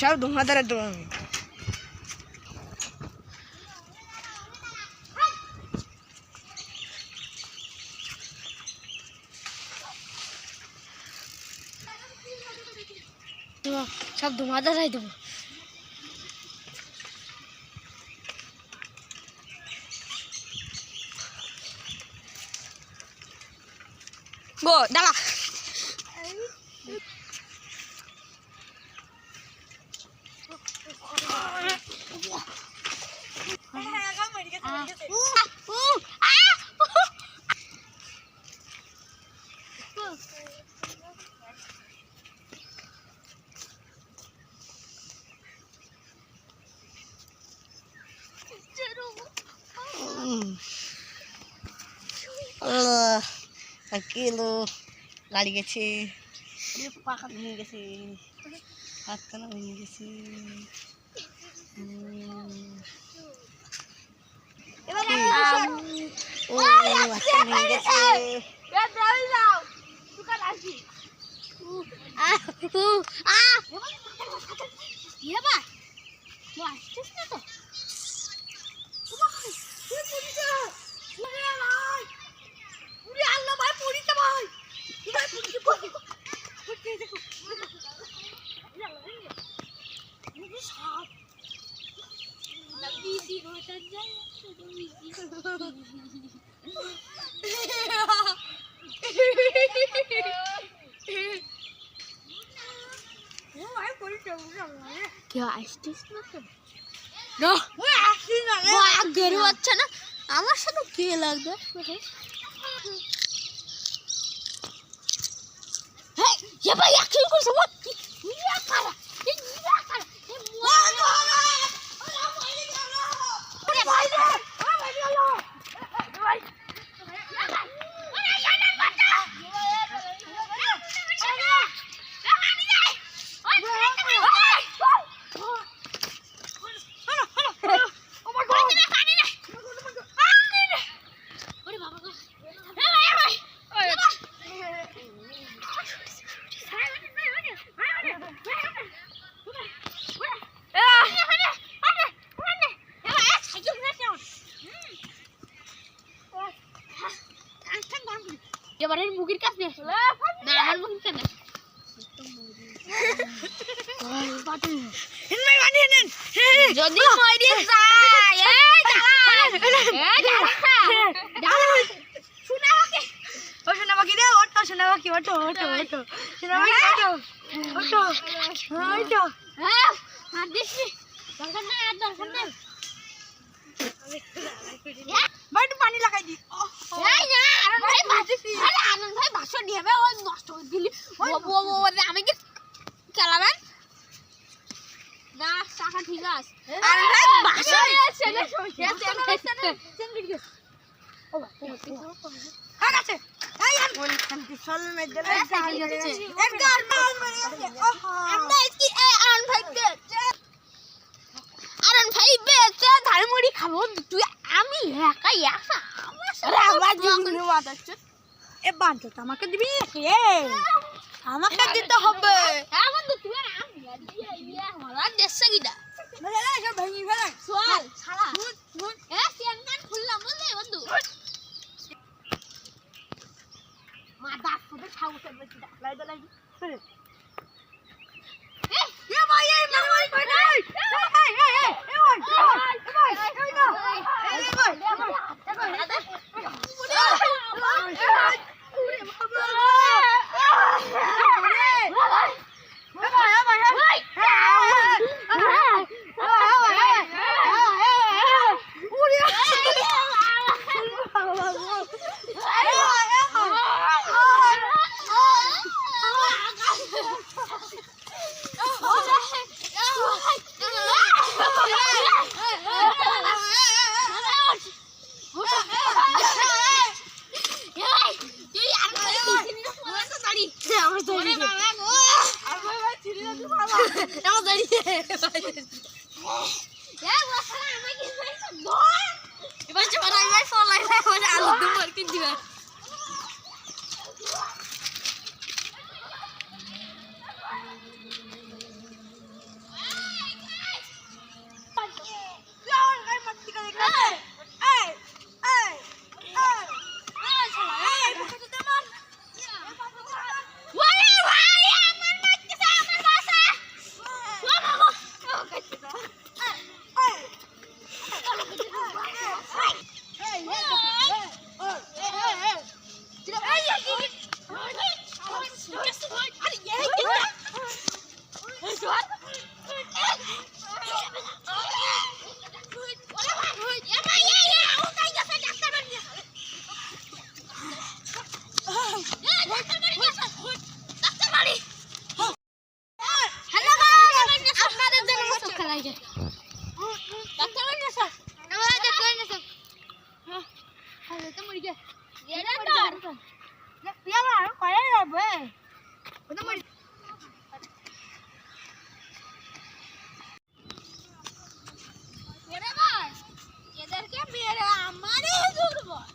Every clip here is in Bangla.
সব ধোঁয়াদারের দোকান। সব ধোঁয়াদারাই দেবো। গো দাঁড়া। কিলো গাড়ি গেছে, পাখা ভেঙে গেছে, হাতখানা ভেঙে গেছে। ও হাতটা ভেঙে গেছে। কেউ আসছিস না তো? গেরু আচ্ছা না, আমার সাথে কে লাগবে? ভাই অ্যাকশন করছে। এবারে মুগির কাছে না, আমার মুগির কাছে যদি মরে যায়। সোনাবাকি রে, ওঠো সোনাবাকি, ওঠো ওঠো ওঠো সোনাবাকি, ওঠো ওঠো ওঠো। আর দেখি দরকার নাই, আর দরকার নাই। একটু পানি লাগাই দি। আনন্দ ভাই ভাষণ নিয়ে ও নষ্ট করে দিলি। আমি কি খেলাবেন না? টাকা ঠিক আছে। ঝালমুড়ি খাবো তুই, আমি একাই একা। এ বান্ধব আমাকে দিবি, আমাকে দিতে হবে। দেড়শো কিনা ভেঙে ফেলে চল ছাড়া খুললাম বুঝলি বন্ধু। মা দাঁত ফুটে ছাগল আপনাদের জন্য চোখ খেলাই যায় এদেরকে মেরে আমারই দুর্বল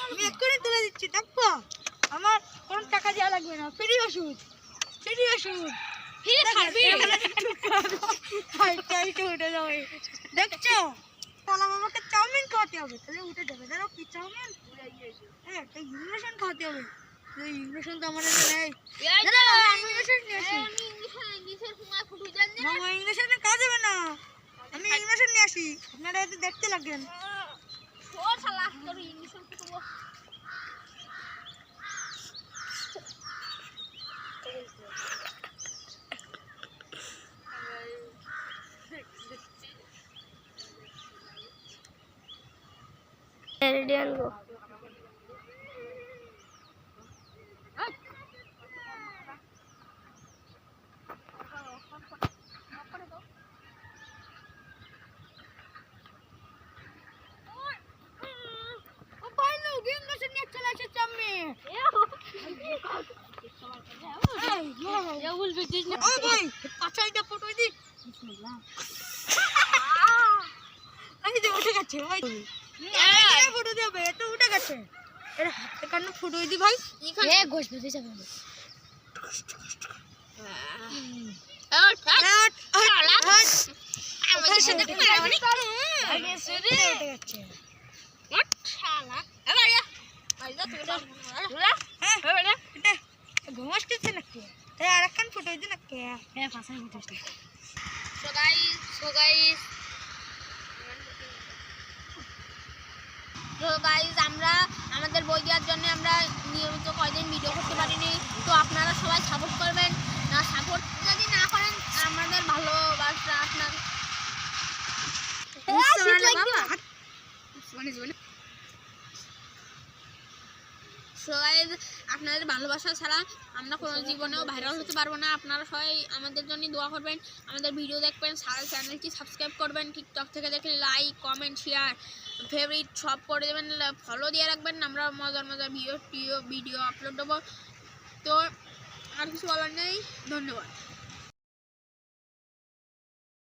আমি এক্ষুনি তুলে দিচ্ছি দেখো আমার কোনো টাকা দেওয়া লাগবে না ফ্রি ওষুধ দেখছো বললাম আমাকে চাউমিন খাওয়াতে হবে তাহলে উঠে যাবে দেখো কি চাউমিন হ্যাঁ একটা ইঞ্জেকশন খাওয়াতে হবে ইঞ্জেকশন তো আমার নেই আমি ইঞ্জেকশন নিয়ে আসি মামা ইঞ্জেকশনে কাজ হবে না আমি ইঞ্জেকশন নিয়ে আসি আপনারা এত দেখতে লাগেন রেডি আনবো ফুটো দেবে তো উঠে গেছে এর হাতে কান্না ফুটো দি ভাই গোশ বেঁধে যাবে ঘুমাসতেছে নাকি তাই আর একখান ফুটো দি নাকি হ্যাঁ ফাঁসাই ফুটেছে তো গাইজ আমরা আমাদের বই দেওয়ার জন্য আমরা নিয়মিত কয়দিন ভিডিও করতে পারিনি তো আপনারা সবাই সাপোর্ট করবেন না সাপোর্ট যদি না করেন আমাদের ভালোবাসা আপনার আপনাদের ভালোবাসা ছাড়া আমরা কোনো জীবনেও ভাইরাল হতে পারবো না আপনারা সবাই আমাদের জন্য দোয়া করবেন আমাদের ভিডিও দেখবেন চ্যানেলটি সাবস্ক্রাইব করবেন টিকটক থেকে দেখলে লাইক কমেন্ট শেয়ার ফেভারিট সব করে দেবেন ফলো দিয়ে রাখবেন আমরা মজার ভিডিও আপলোড দেবো তো আর কিছু বলার নেই ধন্যবাদ